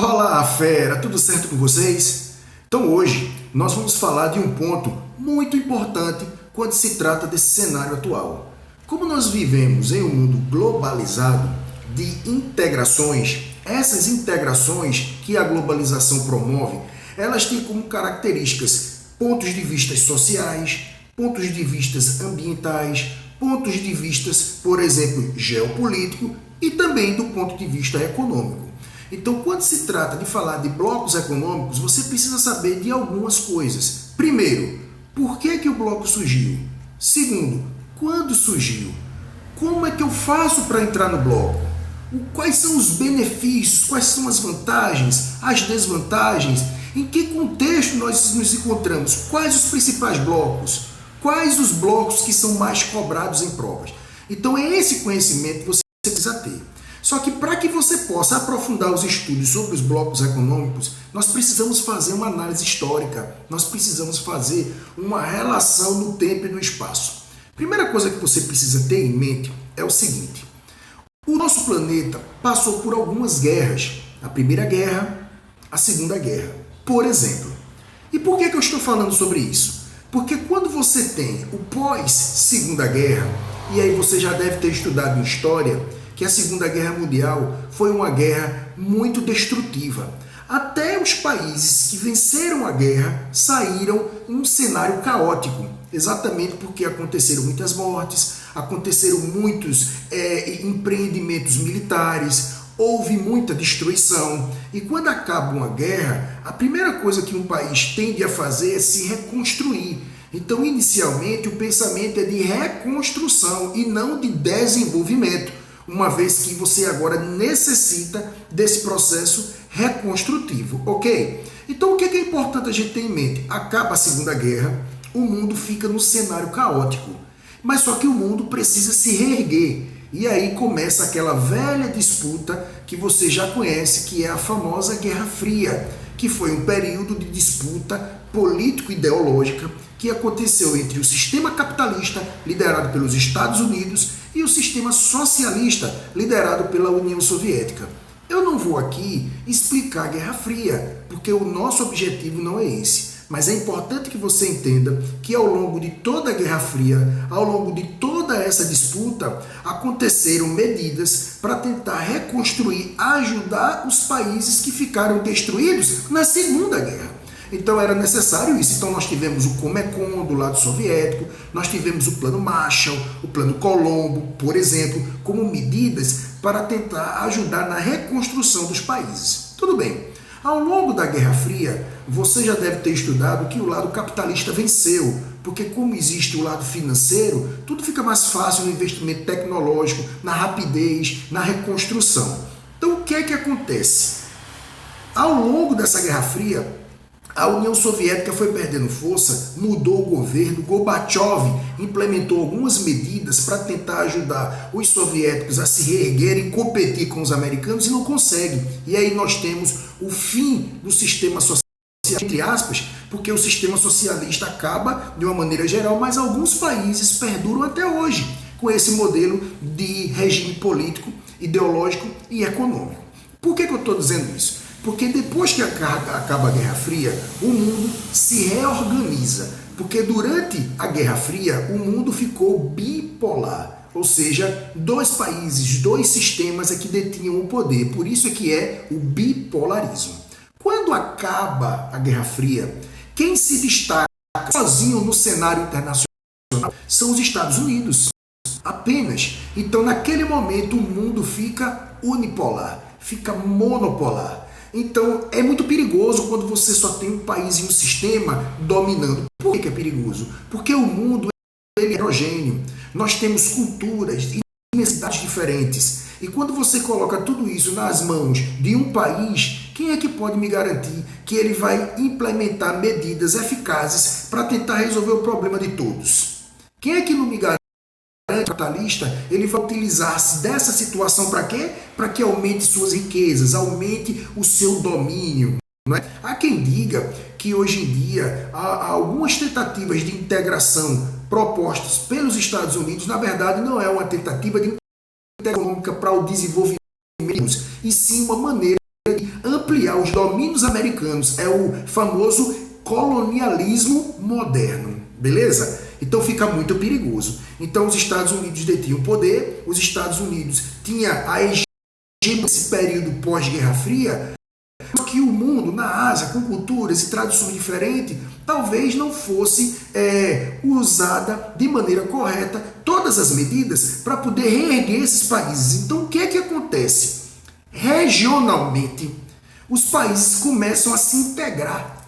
Olá, fera! Tudo certo com vocês? Então hoje nós vamos falar de um ponto muito importante quando se trata desse cenário atual. Como nós vivemos em um mundo globalizado de integrações, essas integrações que a globalização promove, elas têm como características pontos de vista sociais, pontos de vista ambientais, pontos de vista, por exemplo, geopolítico e também do ponto de vista econômico. Então, quando se trata de falar de blocos econômicos, você precisa saber de algumas coisas. Primeiro, por que o bloco surgiu? Segundo, quando surgiu? Como é que eu faço para entrar no bloco? Quais são os benefícios? Quais são as vantagens? As desvantagens? Em que contexto nós nos encontramos? Quais os principais blocos? Quais os blocos que são mais cobrados em provas? Então, é esse conhecimento que você precisa ter. Só que para que você possa aprofundar os estudos sobre os blocos econômicos, nós precisamos fazer uma análise histórica, nós precisamos fazer uma relação no tempo e no espaço. Primeira coisa que você precisa ter em mente é o seguinte: o nosso planeta passou por algumas guerras, a Primeira Guerra, a Segunda Guerra, por exemplo. E por que eu estou falando sobre isso? Porque quando você tem o pós-Segunda Guerra, e aí você já deve ter estudado em história, que a Segunda Guerra Mundial foi uma guerra muito destrutiva. Até os países que venceram a guerra saíram em um cenário caótico, exatamente porque aconteceram muitas mortes, aconteceram muitos empreendimentos militares, houve muita destruição. E quando acaba uma guerra, a primeira coisa que um país tende a fazer é se reconstruir. Então, inicialmente, o pensamento é de reconstrução e não de desenvolvimento, uma vez que você agora necessita desse processo reconstrutivo, ok? Então, o que é importante a gente ter em mente? Acaba a Segunda Guerra, o mundo fica num cenário caótico, mas só que o mundo precisa se reerguer. E aí começa aquela velha disputa que você já conhece, que é a famosa Guerra Fria, que foi um período de disputa político-ideológica que aconteceu entre o sistema capitalista, liderado pelos Estados Unidos, e o sistema socialista, liderado pela União Soviética. Eu não vou aqui explicar a Guerra Fria, porque o nosso objetivo não é esse. Mas é importante que você entenda que ao longo de toda a Guerra Fria, ao longo de toda essa disputa, aconteceram medidas para tentar reconstruir, ajudar os países que ficaram destruídos na Segunda Guerra. Então era necessário isso. Então nós tivemos o Comecon do lado soviético, nós tivemos o Plano Marshall, o Plano Colombo, por exemplo, como medidas para tentar ajudar na reconstrução dos países. Tudo bem. Ao longo da Guerra Fria, você já deve ter estudado que o lado capitalista venceu, porque como existe o lado financeiro, tudo fica mais fácil no investimento tecnológico, na rapidez, na reconstrução. Então o que é que acontece? Ao longo dessa Guerra Fria, a União Soviética foi perdendo força, mudou o governo, Gorbachev implementou algumas medidas para tentar ajudar os soviéticos a se reerguerem e competir com os americanos e não consegue. E aí nós temos o fim do sistema social, entre aspas, porque o sistema socialista acaba de uma maneira geral, mas alguns países perduram até hoje com esse modelo de regime político, ideológico e econômico. Por que eu estou dizendo isso? Porque depois que acaba a Guerra Fria, o mundo se reorganiza. Porque durante a Guerra Fria, o mundo ficou bipolar. Ou seja, dois países, dois sistemas é que detinham o poder. Por isso é que é o bipolarismo. Quando acaba a Guerra Fria, quem se destaca sozinho no cenário internacional são os Estados Unidos. Apenas. Então, naquele momento, o mundo fica unipolar, fica monopolar. Então, é muito perigoso quando você só tem um país e um sistema dominando. Por que é perigoso? Porque o mundo é heterogêneo. Nós temos culturas e necessidades diferentes. E quando você coloca tudo isso nas mãos de um país, quem é que pode me garantir que ele vai implementar medidas eficazes para tentar resolver o problema de todos? Quem é que não me garante? Capitalista, ele vai utilizar-se dessa situação para quê? Para que aumente suas riquezas, aumente o seu domínio. Não é? Há quem diga que hoje em dia há algumas tentativas de integração propostas pelos Estados Unidos, na verdade não é uma tentativa de integração econômica para o desenvolvimento, e sim uma maneira de ampliar os domínios americanos. É o famoso colonialismo moderno, beleza? Então fica muito perigoso. Então os Estados Unidos detinham poder, os Estados Unidos tinham a hegemonia nesse período pós-Guerra Fria, que o mundo, na Ásia, com culturas e tradições diferentes, talvez não fosse usada de maneira correta todas as medidas para poder reerguer esses países. Então o que é que acontece? Regionalmente, os países começam a se integrar.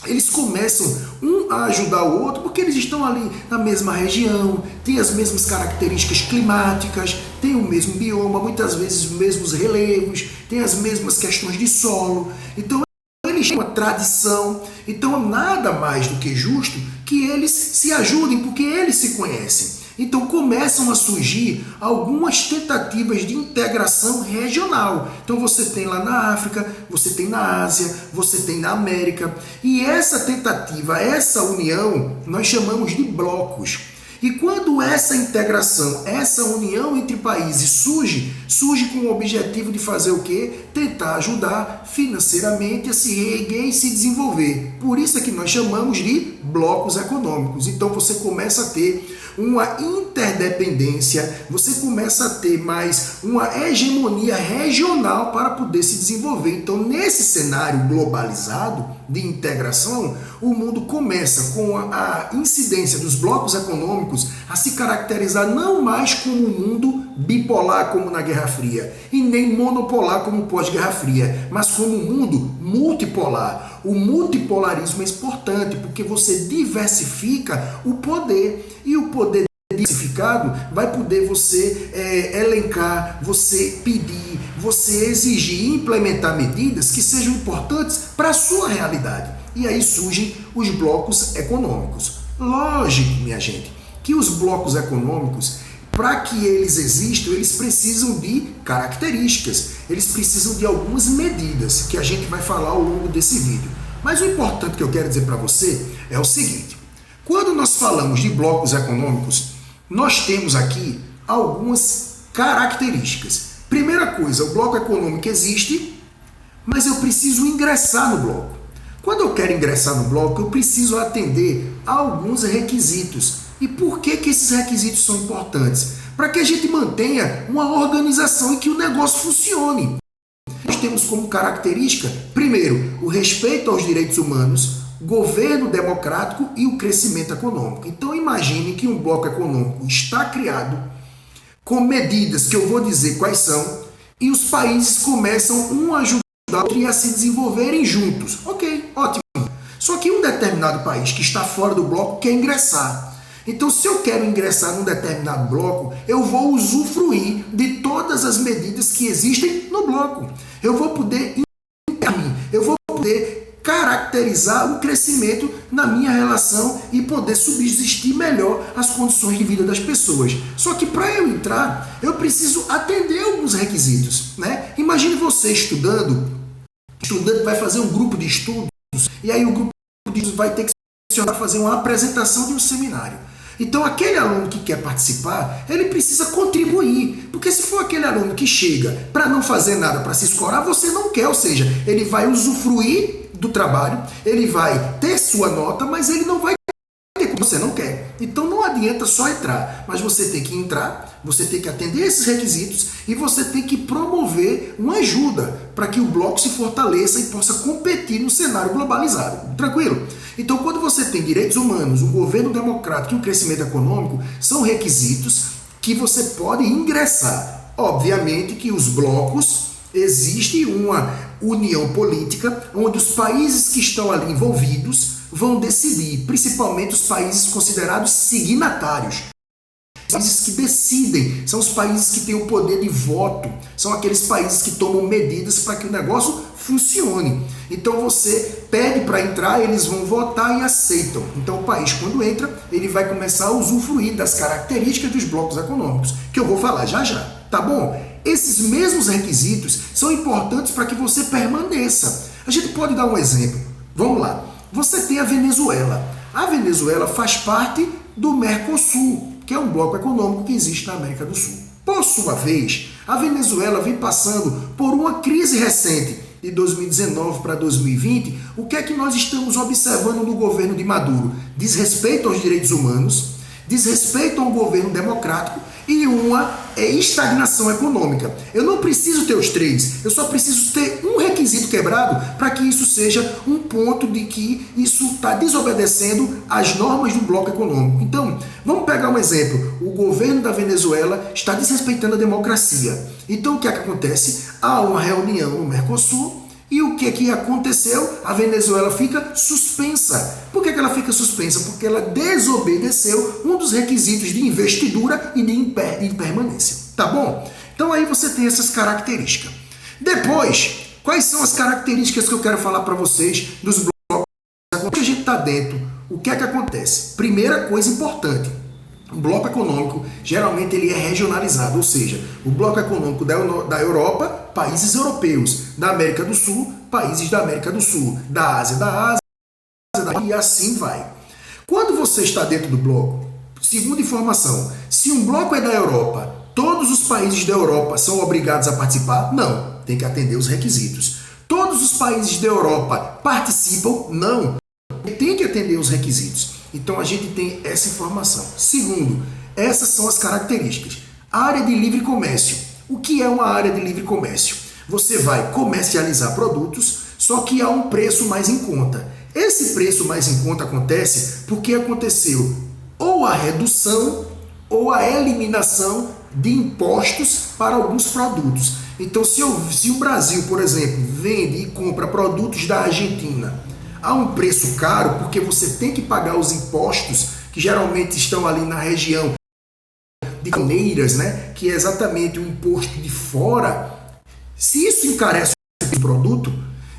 Eles começam um a ajudar o outro porque eles estão ali na mesma região, têm as mesmas características climáticas, têm o mesmo bioma, muitas vezes os mesmos relevos, têm as mesmas questões de solo. Então eles têm uma tradição. Então nada mais do que justo que eles se ajudem porque eles se conhecem. Então começam a surgir algumas tentativas de integração regional. Então você tem lá na África, você tem na Ásia, você tem na América. E essa tentativa, essa união, nós chamamos de blocos. E quando essa integração, essa união entre países surge com o objetivo de fazer o quê? Tentar ajudar financeiramente a se reerguer e se desenvolver. Por isso é que nós chamamos de blocos econômicos. Então você começa a ter uma interdependência, você começa a ter mais uma hegemonia regional para poder se desenvolver. Então, nesse cenário globalizado de integração, o mundo começa com a incidência dos blocos econômicos a se caracterizar não mais como um mundo bipolar como na Guerra Fria e nem monopolar como pós-Guerra Fria, mas como um mundo multipolar. O multipolarismo é importante porque você diversifica o poder e o poder diversificado vai poder você elencar, você pedir, você exigir e implementar medidas que sejam importantes para a sua realidade. E aí surgem os blocos econômicos. Lógico, minha gente, que os blocos econômicos, para que eles existam, eles precisam de características, eles precisam de algumas medidas que a gente vai falar ao longo desse vídeo. Mas o importante que eu quero dizer para você é o seguinte: quando nós falamos de blocos econômicos, nós temos aqui algumas características. Primeira coisa, o bloco econômico existe, mas eu preciso ingressar no bloco. Quando eu quero ingressar no bloco, eu preciso atender a alguns requisitos. E por que esses requisitos são importantes? Para que a gente mantenha uma organização e que o negócio funcione. Nós temos como característica, primeiro, o respeito aos direitos humanos, governo democrático e o crescimento econômico. Então imagine que um bloco econômico está criado com medidas que eu vou dizer quais são e os países começam um a ajudar o outro a se desenvolverem juntos. Ok, ótimo. Só que um determinado país que está fora do bloco quer ingressar. Então, se eu quero ingressar num determinado bloco, eu vou usufruir de todas as medidas que existem no bloco. Eu vou poder caracterizar o crescimento na minha relação e poder subsistir melhor as condições de vida das pessoas. Só que para eu entrar, eu preciso atender alguns requisitos, né? Imagine você estudante vai fazer um grupo de estudos e aí o grupo de estudos vai ter que fazer uma apresentação de um seminário. Então aquele aluno que quer participar, ele precisa contribuir, porque se for aquele aluno que chega para não fazer nada, para se escorar, você não quer, ou seja, ele vai usufruir do trabalho, ele vai ter sua nota, mas ele não vai ter o que você não quer. Então não adianta só entrar, mas você tem que entrar, você tem que atender esses requisitos e você tem que promover uma ajuda para que o bloco se fortaleça e possa competir no cenário globalizado. Tranquilo? Então, quando você tem direitos humanos, um governo democrático e um crescimento econômico, são requisitos que você pode ingressar. Obviamente que os blocos, existe uma união política onde os países que estão ali envolvidos vão decidir, principalmente os países considerados signatários. Os países que decidem, são os países que têm o poder de voto, são aqueles países que tomam medidas para que o negócio funcione. Então você pede para entrar, eles vão votar e aceitam. Então o país, quando entra, ele vai começar a usufruir das características dos blocos econômicos, que eu vou falar já já, tá bom? Esses mesmos requisitos são importantes para que você permaneça. A gente pode dar um exemplo. Vamos lá. Você tem a Venezuela. A Venezuela faz parte do Mercosul, que é um bloco econômico que existe na América do Sul. Por sua vez, a Venezuela vem passando por uma crise recente, de 2019 para 2020, o que é que nós estamos observando no governo de Maduro? Desrespeito aos direitos humanos, desrespeito ao governo democrático e uma estagnação econômica. Eu não preciso ter os três, eu só preciso ter um requisito quebrado para que isso seja um ponto de que isso está desobedecendo às normas do bloco econômico. Então, vamos pegar um exemplo. O governo da Venezuela está desrespeitando a democracia. Então, o que é que acontece? Há uma reunião no Mercosul. E o que aconteceu? A Venezuela fica suspensa. Por que ela fica suspensa? Porque ela desobedeceu um dos requisitos de investidura e de permanência. Tá bom? Então aí você tem essas características. Depois, quais são as características que eu quero falar para vocês dos blocos? Quando a gente está dentro, o que acontece? Primeira coisa importante. O bloco econômico, geralmente, ele é regionalizado, ou seja, o bloco econômico da Europa, países europeus, da América do Sul, países da América do Sul, da Ásia, e assim vai. Quando você está dentro do bloco, segunda informação, se um bloco é da Europa, todos os países da Europa são obrigados a participar? Não, tem que atender os requisitos. Todos os países da Europa participam? Não, tem que atender os requisitos. Então a gente tem essa informação. Segundo, essas são as características. Área de livre comércio. O que é uma área de livre comércio? Você vai comercializar produtos, só que a um preço mais em conta. Esse preço mais em conta acontece porque aconteceu ou a redução ou a eliminação de impostos para alguns produtos. Então, se o Brasil, por exemplo, vende e compra produtos da Argentina a um preço caro, porque você tem que pagar os impostos que geralmente estão ali na região de maneiras, né? Que é exatamente o imposto de fora. Se isso encarece o produto,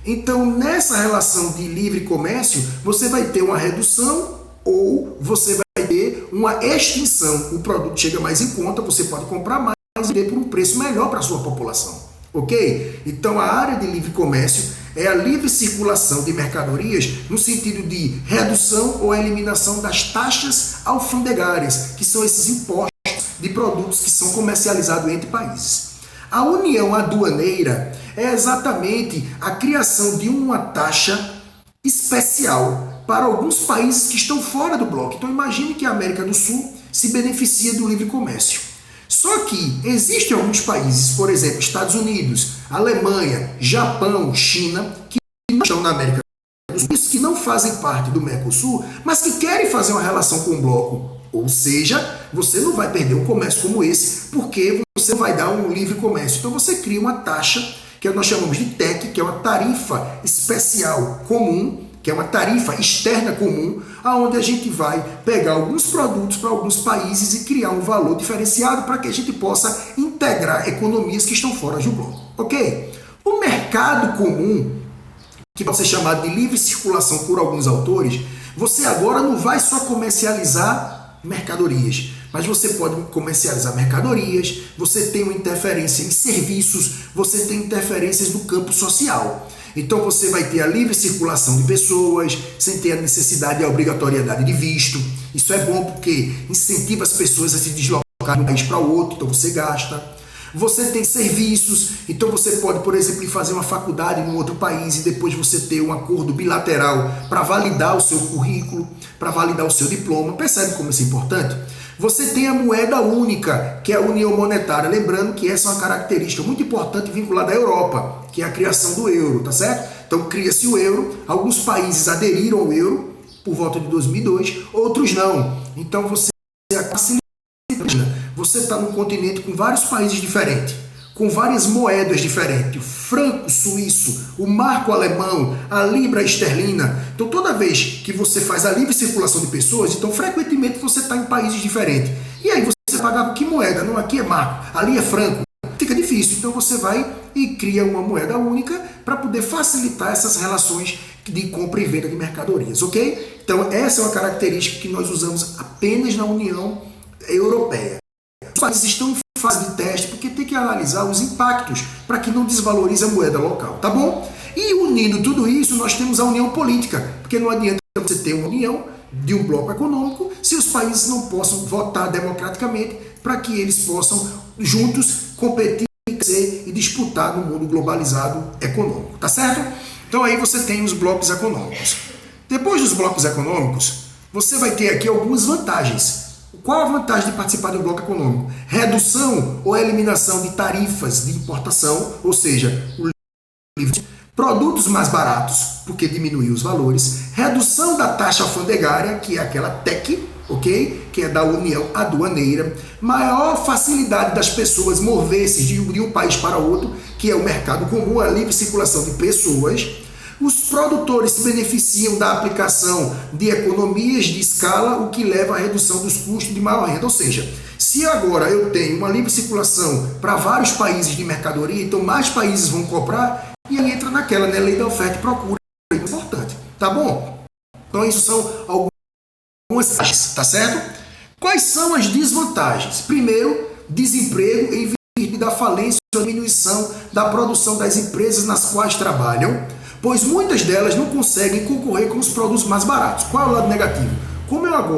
então nessa relação de livre comércio, você vai ter uma redução ou você vai ter uma extinção. O produto chega mais em conta, você pode comprar mais e ter por um preço melhor para a sua população. Ok? Então a área de livre comércio é a livre circulação de mercadorias no sentido de redução ou eliminação das taxas alfandegárias, que são esses impostos de produtos que são comercializados entre países. A união aduaneira é exatamente a criação de uma taxa especial para alguns países que estão fora do bloco. Então imagine que a América do Sul se beneficia do livre comércio. Só que existem alguns países, por exemplo, Estados Unidos, Alemanha, Japão, China, que não estão na América do Sul, que não fazem parte do Mercosul, mas que querem fazer uma relação com o bloco. Ou seja, você não vai perder um comércio como esse, porque você vai dar um livre comércio. Então você cria uma taxa, que nós chamamos de TEC, que é uma tarifa especial comum, que é uma tarifa externa comum, onde a gente vai pegar alguns produtos para alguns países e criar um valor diferenciado para que a gente possa integrar economias que estão fora do bloco. Ok? O mercado comum, que pode ser chamado de livre circulação por alguns autores, você agora não vai só comercializar mercadorias, mas você pode comercializar mercadorias, você tem uma interferência em serviços, você tem interferências no campo social. Então você vai ter a livre circulação de pessoas, sem ter a necessidade e a obrigatoriedade de visto. Isso é bom porque incentiva as pessoas a se deslocar de um país para o outro, então você gasta. Você tem serviços, então você pode, por exemplo, fazer uma faculdade em um outro país e depois você ter um acordo bilateral para validar o seu currículo, para validar o seu diploma. Percebe como isso é importante? Você tem a moeda única, que é a união monetária. Lembrando que essa é uma característica muito importante vinculada à Europa, que é a criação do euro, tá certo? Então cria-se o euro, alguns países aderiram ao euro por volta de 2002, outros não. Então você está num continente com vários países diferentes, com várias moedas diferentes, o franco suíço, o marco alemão, a libra esterlina. Então toda vez que você faz a livre circulação de pessoas, então frequentemente você está em países diferentes. E aí você pagava que moeda? Não, aqui é marco, ali é franco. Fica difícil, então você vai e cria uma moeda única para poder facilitar essas relações de compra e venda de mercadorias, ok? Então essa é uma característica que nós usamos apenas na União Europeia. Os países estão em fase de teste porque tem que analisar os impactos para que não desvalorize a moeda local, tá bom? E unindo tudo isso, nós temos a união política, porque não adianta você ter uma união de um bloco econômico se os países não possam votar democraticamente para que eles possam juntos competir, crescer e disputar no mundo globalizado econômico, tá certo? Então aí você tem os blocos econômicos. Depois dos blocos econômicos, você vai ter aqui algumas vantagens. Qual a vantagem de participar de um bloco econômico? Redução ou eliminação de tarifas de importação, ou seja, produtos mais baratos, porque diminuiu os valores, redução da taxa alfandegária, que é aquela TEC, ok? Que é da União Aduaneira, maior facilidade das pessoas mover-se de um país para outro, que é o mercado comum, a livre circulação de pessoas. Os produtores se beneficiam da aplicação de economias de escala, o que leva à redução dos custos de maior renda. Ou seja, se agora eu tenho uma livre circulação para vários países de mercadoria, então mais países vão comprar, e aí entra naquela, né, lei da oferta e procura, é importante, tá bom? Então isso são algumas vantagens, tá certo? Quais são as desvantagens? Primeiro, desemprego em virtude da falência ou diminuição da produção das empresas nas quais trabalham, pois muitas delas não conseguem concorrer com os produtos mais baratos. Qual é o lado negativo? Como eu agora